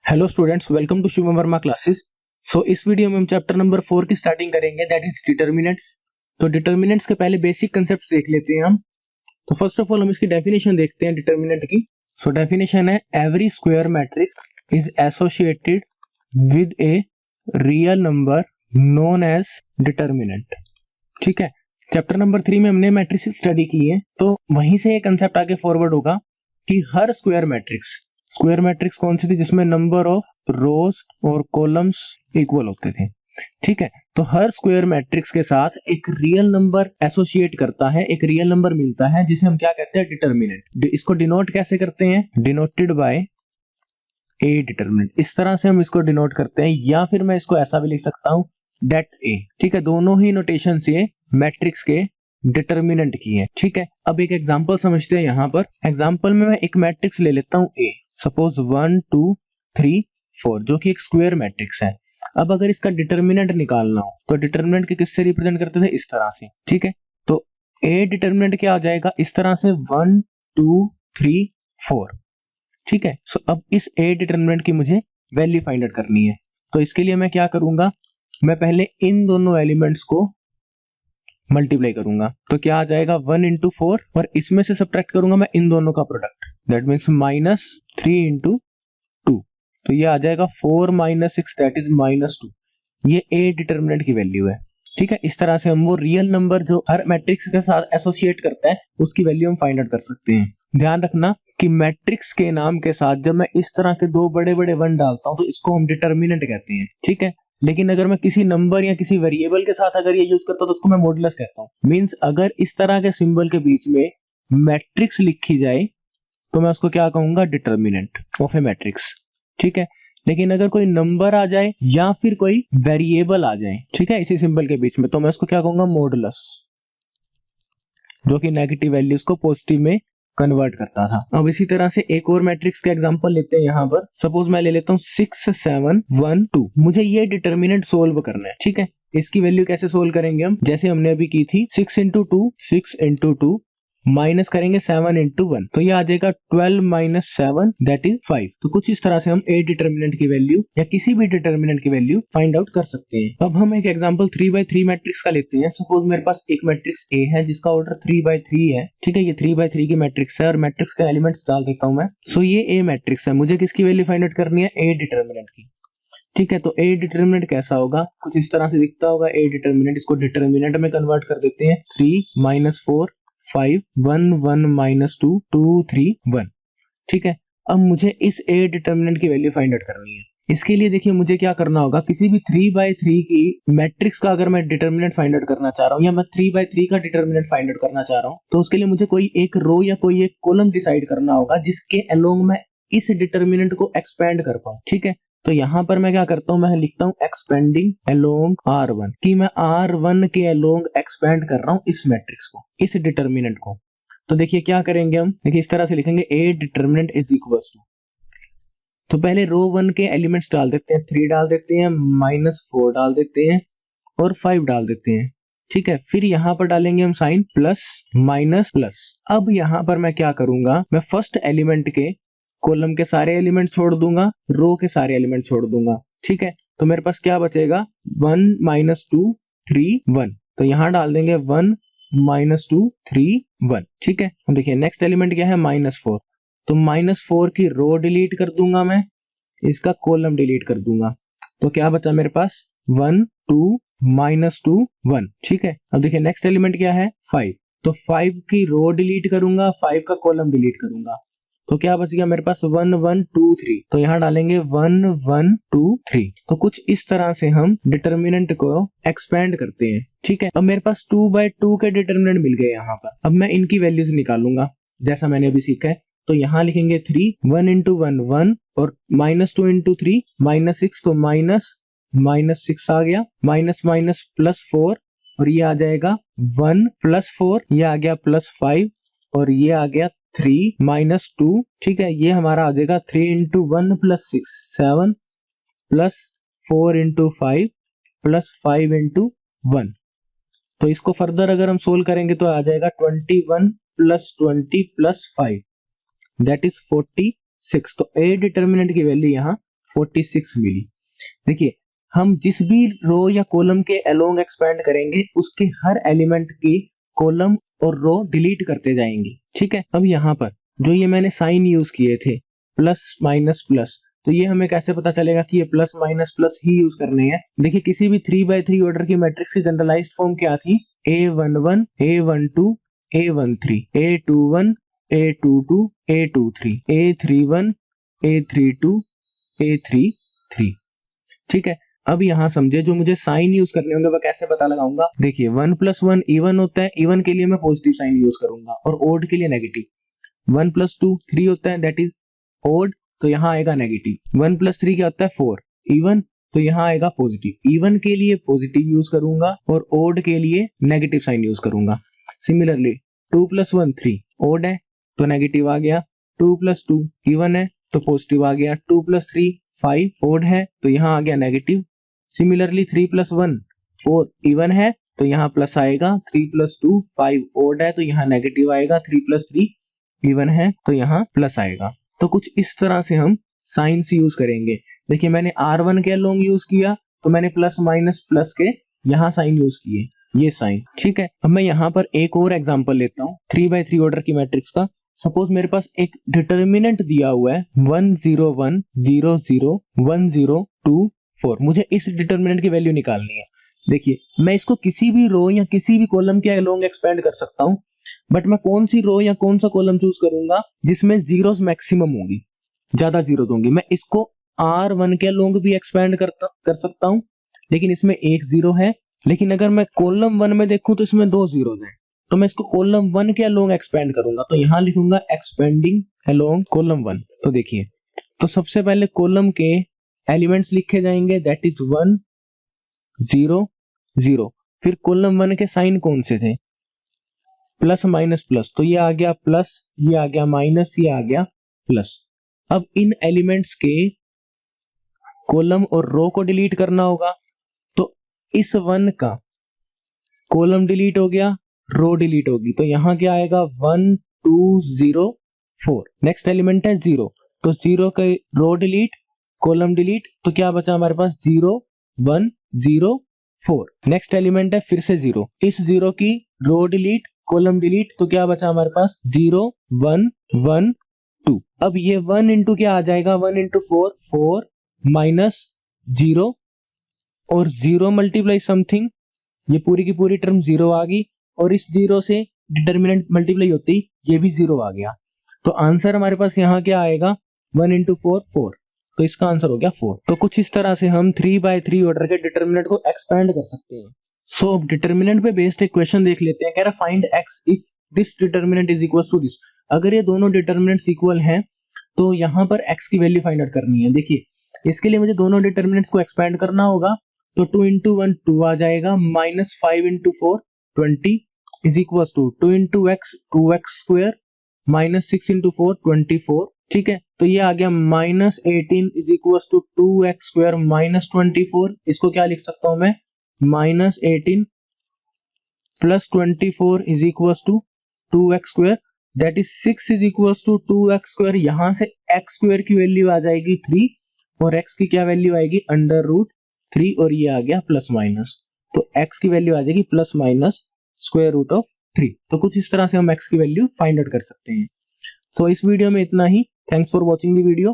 Hello students, welcome to Shivam Verma classes. So इस video में हम चैप्टर नंबर 4 की स्टार्टिंग करेंगे, दैट इज डिटर्मिनेंट्स। तो डिटर्मिनेंट्स के पहले बेसिक कंसेप्ट्स देख लेते हैं हम। तो फर्स्ट ऑफ ऑल हम इसकी डेफिनेशन देखते हैं डिटर्मिनेंट की। सो डेफिनेशन है every square matrix is associated with a real number known as determinant. ठीक है, चैप्टर नंबर 3 में हमने मैट्रिक्स स्टडी की है, तो वहीं से ये कंसेप्ट आगे फॉरवर्ड होगा कि हर स्क्वायर मैट्रिक्स कौन सी थी जिसमें नंबर ऑफ रोज और कॉलम्स इक्वल होते थे। ठीक है, तो हर स्क्वायर मैट्रिक्स के साथ एक रियल नंबर एसोसिएट करता है, एक रियल नंबर मिलता है जिसे हम क्या कहते हैं, डिटर्मिनेंट। इसको डिनोट कैसे करते हैं, डिनोटेड बाय ए डिटर्मिनेंट। इस तरह से हम इसको डिनोट करते हैं, या फिर मैं इसको ऐसा भी लिख सकता हूं, डेट ए। ठीक है, दोनों ही नोटेशन से मैट्रिक्स के डिटर्मिनेंट की है। ठीक है, अब एक एग्जांपल समझते हैं। यहाँ पर एग्जांपल में मैं एक मैट्रिक्स ले लेता हूं ए, सपोज 1 2 3 4, जो कि एक स्क्वायर मैट्रिक्स है। अब अगर इसका डिटर्मिनेंट निकालना हो तो डिटर्मिनेंट के किससे रिप्रेजेंट करते थे, इस तरह से। ठीक है, तो ए डिटर्मिनेंट क्या हो जाएगा, इस तरह से 1 2 3 4। ठीक है, सो अब इस ए डिटर्मिनेंट की मुझे वैल्यू फाइंड आउट करनी है। तो इसके लिए मैं क्या करूंगा, मैं पहले इन दोनों एलिमेंट्स को मल्टीप्लाई करूंगा। तो क्या आ जाएगा, 1 इंटू 4, और इसमें से सब्ट्रैक्ट करूंगा मैं इन दोनों का प्रोडक्ट, दैट मीन्स -3 इंटू 2। तो ये आ जाएगा 4 - 6, दैट इज -2। ये ए डिटर्मिनेंट की वैल्यू है। ठीक है, इस तरह से हम वो रियल नंबर जो हर मैट्रिक्स के साथ एसोसिएट करता है उसकी वैल्यू हम फाइंड आउट कर सकते हैं। ध्यान रखना कि मैट्रिक्स के नाम के साथ जब मैं इस तरह के दो बड़े बड़े वन डालता हूं तो इसको हम डिटर्मिनेंट कहते हैं। ठीक है, लेकिन अगर मैं किसी नंबर या किसी वेरिएबल के साथ अगर ये यूज करता हूं तो उसको मैं मॉडुलस कहता हूं। मींस अगर इस तरह के सिंबल के बीच में मैट्रिक्स लिखी जाए तो मैं उसको क्या कहूंगा, डिटर्मिनेंट ऑफ ए मैट्रिक्स। ठीक है, लेकिन अगर कोई नंबर आ जाए या फिर कोई वेरिएबल आ जाए, ठीक है, इसी सिंबल के बीच में, तो मैं उसको क्या कहूंगा, मॉडुलस, जो कि नेगेटिव वैल्यूज को पॉजिटिव में कन्वर्ट करता था। अब इसी तरह से एक और मैट्रिक्स का एग्जांपल लेते हैं। यहाँ पर सपोज मैं ले लेता हूँ 6 7 1 2। मुझे ये डिटर्मिनेंट सोल्व करना है। ठीक है, इसकी वैल्यू कैसे सोल्व करेंगे हम, जैसे हमने अभी की थी, 6 इंटू 2 6 इंटू 2 माइनस करेंगे 7 इंटू 1, तो ये आ जाएगा 12 - 7, दैट इज 5। तो कुछ इस तरह से हम ए डिटर्मिनेंट की वैल्यू या किसी भी डिटर्मिनेंट की वैल्यू फाइंड आउट कर सकते हैं। अब हम एक एग्जांपल 3/3 मैट्रिक्स का लेते हैं। सपोज मेरे पास एक मैट्रिक्स ए है जिसका ऑर्डर 3/3 है। ठीक है, ये 3/3 की मैट्रिक्स है और मैट्रिक्स के एलिमेंट्स डाल देता हूं मैं। सो ये ए मैट्रिक्स है, मुझे किसकी वैल्यू फाइंड आउट करनी है, ए डिटर्मिनेंट की। ठीक है, तो ए डिटर्मिनेंट कैसा होगा, कुछ इस तरह से दिखता होगा ए डिटर्मिनेंट। इसको डिटर्मिनेंट में कन्वर्ट कर देते हैं, 3 - 4 5 1 1 - 2 2 3 1। ठीक है, अब मुझे इस ए डिटर्मिनेंट की वैल्यू फाइंड आउट करनी है। इसके लिए देखिए मुझे क्या करना होगा, किसी भी 3/3 की मैट्रिक्स का अगर मैं डिटर्मिनेंट फाइंड आउट करना चाह रहा हूँ या मैं 3/3 का डिटर्मिनेंट फाइंड आउट करना चाह रहा हूँ, तो उसके लिए मुझे कोई एक रो या कोई एक कॉलम डिसाइड करना होगा जिसके अलोंग मैं इस डिटर्मिनेंट को एक्सपेंड कर पाऊं। ठीक है, तो यहां पर मैं क्या करता हूं, मैं लिखता हूं एक्सपेंडिंग अलोंग R1, कि मैं R1 के अलोंग एक्सपेंड कर रहा हूं इस मैट्रिक्स को, इस डिटर्मिनेंट को। तो देखिए क्या करेंगे हम, देखिए इस तरह से लिखेंगे A determinant is equals to, तो पहले रो 1 के एलिमेंट्स डाल देते हैं, 3 डाल देते हैं, -4 डाल देते हैं और 5 डाल देते हैं। ठीक है, फिर यहां पर डालेंगे हम साइन प्लस माइनस प्लस। अब यहां पर मैं क्या करूंगा, मैं फर्स्ट एलिमेंट के कॉलम के सारे एलिमेंट छोड़ दूंगा, रो के सारे एलिमेंट छोड़ दूंगा। ठीक है, तो मेरे पास क्या बचेगा, 1 - 2 3 1। तो यहां डाल देंगे 1 - 2 3 1। ठीक है, देखिए नेक्स्ट एलिमेंट क्या है, -4। तो -4 की रो डिलीट कर दूंगा मैं, इसका कॉलम डिलीट कर दूंगा। तो क्या बचा मेरे पास, 1 2 -2 1। ठीक है, अब देखिए नेक्स्ट एलिमेंट क्या है, 5। तो 5 की रो डिलीट करूंगा, 5 का कॉलम डिलीट करूंगा। तो क्या बच गया मेरे पास, 1 1 2 3। तो यहाँ डालेंगे 1 1 2 3। तो कुछ इस तरह से हम डिटर्मिनेंट को एक्सपेंड करते हैं। ठीक है, अब मेरे पास 2/2 के डिटर्मिनेंट मिल गए यहाँ पर। अब मैं इनकी वैल्यूज निकालूंगा जैसा मैंने अभी सीखा है। तो यहाँ लिखेंगे 3, 1 इंटू 1 1, और -2 इंटू 3 -6, तो -6 आ गया, माइनस माइनस +4, और ये आ जाएगा 1 + 4, ये आ गया +5, और ये आ गया 3 - 2। ठीक है, ये हमारा आ जाएगा 3 into 1 + 6 7, plus 4 into 5 plus 5 into 1। तो इसको फर्दर अगर हम सोल्व करेंगे तो आ जाएगा 21 + 20 + 5, दैट इज 46। तो ए डिटर्मिनेंट की वैल्यू यहाँ 46 मिली। देखिए हम जिस भी रो या कॉलम के अलोंग एक्सपेंड करेंगे उसके हर एलिमेंट की कॉलम और रो डिलीट करते जाएंगे। ठीक है, अब यहाँ पर जो ये मैंने साइन यूज किए थे प्लस माइनस प्लस, तो ये हमें कैसे पता चलेगा कि ये प्लस माइनस प्लस ही यूज करने हैं। देखिए किसी भी 3x3 ऑर्डर की मैट्रिक्स की जनरलाइज्ड फॉर्म क्या थी, A11 A12 A13 A21 A22 A23 A31 A32 A33। ठीक है, अब यहाँ समझे जो मुझे साइन यूज करने होंगे वह कैसे पता लगाऊंगा। देखिए 1 + 1 इवन होता है, इवन के लिए मैं पॉजिटिव साइन यूज करूंगा और ओड के लिए नेगेटिव। 1 + 2 3 होता है, दैट इज ओड, तो यहाँ आएगा नेगेटिव। 1 + 3 क्या होता है 4 इवन, तो यहाँ आएगा पॉजिटिव। इवन के लिए पॉजिटिव यूज करूंगा और ओड के लिए नेगेटिव साइन यूज करूंगा। सिमिलरली 2 + 1 3 ओड है तो नेगेटिव आ गया, 2 + 2 इवन है तो पॉजिटिव आ गया, 2 + 3 5 ओड है तो यहाँ आ गया नेगेटिव। सिमिलरली 3 + 1 4 इवन है तो यहाँ प्लस आएगा, 3 + 2 5 ओड है तो यहाँ नेगेटिव आएगा, 3 + 3 इवन है तो यहाँ प्लस आएगा। तो कुछ इस तरह से हम साइंस यूज करेंगे। देखिए मैंने R1 के अलोंग यूज किया तो मैंने प्लस माइनस प्लस के यहाँ साइन यूज किए, ये साइन। ठीक है, अब मैं यहाँ पर एक और एग्जांपल लेता हूँ 3x3 ऑर्डर की मैट्रिक्स का। सपोज मेरे पास एक डिटर्मिनेंट दिया हुआ है 1 0 1 0 0 1 0 2 4। मुझे इस डिटर्मिनेंट की वैल्यू निकालनी है। देखिए मैं इसको किसी भी रो या किसी भी कॉलम के अलोंग एक्सपेंड कर सकता हूँ, बट मैं कौन सी रो या कौन सा कॉलम चूज करूंगा जिसमें जीरोस मैक्सिमम होंगी, ज्यादा जीरो होंगी। मैं इसको R1 के अलोंग भी एक्सपेंड कर सकता हूँ लेकिन इसमें एक जीरो है, लेकिन अगर मैं कॉलम 1 में देखूं तो इसमें 2 जीरोस हैं, तो मैं इसको कॉलम 1 के अलोंग एक्सपेंड करूंगा तो यहां लिखूंगा एक्सपेंडिंग अलोंग कॉलम 1। तो देखिए तो सबसे पहले कॉलम के एलिमेंट्स लिखे जाएंगे, दैट इज 1 0 0। फिर कॉलम 1 के साइन कौन से थे, प्लस माइनस प्लस, तो ये आ गया प्लस, ये आ गया माइनस, ये आ गया प्लस। अब इन एलिमेंट्स के कॉलम और रो को डिलीट करना होगा, तो इस 1 का कॉलम डिलीट हो गया, रो डिलीट होगी, तो यहां क्या आएगा 1 2 0 4। नेक्स्ट एलिमेंट है 0, तो 0 का रो डिलीट कॉलम डिलीट, तो क्या बचा हमारे पास 0 1 0 4। नेक्स्ट एलिमेंट है फिर से 0, इस 0 की रो डिलीट कॉलम डिलीट, तो क्या बचा हमारे पास 0 1 1 2। अब ये 1 इंटू क्या आ जाएगा 1 इंटू 4 4 माइनस 0 और 0 मल्टीप्लाई समथिंग, ये पूरी की पूरी टर्म 0 आ गई और इस 0 से डिटर्मिनेंट मल्टीप्लाई होती ये भी 0 आ गया। तो आंसर हमारे पास यहाँ क्या आएगा 1 इंटू 4 4, तो इसका आंसर हो गया 4। तो कुछ इस तरह से हम 3x3 ऑर्डर के डिटर्मिनेंट को एक्सपेंड कर सकते हैं। सो अब डिटर्मिनेंट पे बेस्ड एक क्वेश्चन देख लेते हैं। कह रहा find x if this determinant is equal to this. अगर ये दोनों डिटर्मिनेंट्स इक्वल हैं तो यहाँ पर x की वैल्यू फाइंड आउट करनी है। देखिए इसके लिए मुझे दोनों डिटर्मिनेंट्स को एक्सपेंड करना होगा, तो 2 इंटू 1 2 आ जाएगा, minus 5 into 4 20 is equal to 2 into x 2x square minus 6 into 4 24। ठीक है, तो ये आ गया minus 18 is equal to 2x square minus 24। इसको क्या लिख सकता हूं मैं, minus 18 plus 24 is equal to 2x square, that is 6 is equal to 2x square. यहां से x स्क्वायर की वैल्यू आ जाएगी 3 और x की क्या वैल्यू आएगी अंडर रूट 3 और ये आ गया प्लस माइनस, तो x की वैल्यू आ जाएगी plus minus square root of 3। तो कुछ इस तरह से हम x की वैल्यू फाइंड आउट कर सकते हैं। सो इस वीडियो में इतना ही। Thanks for watching the video.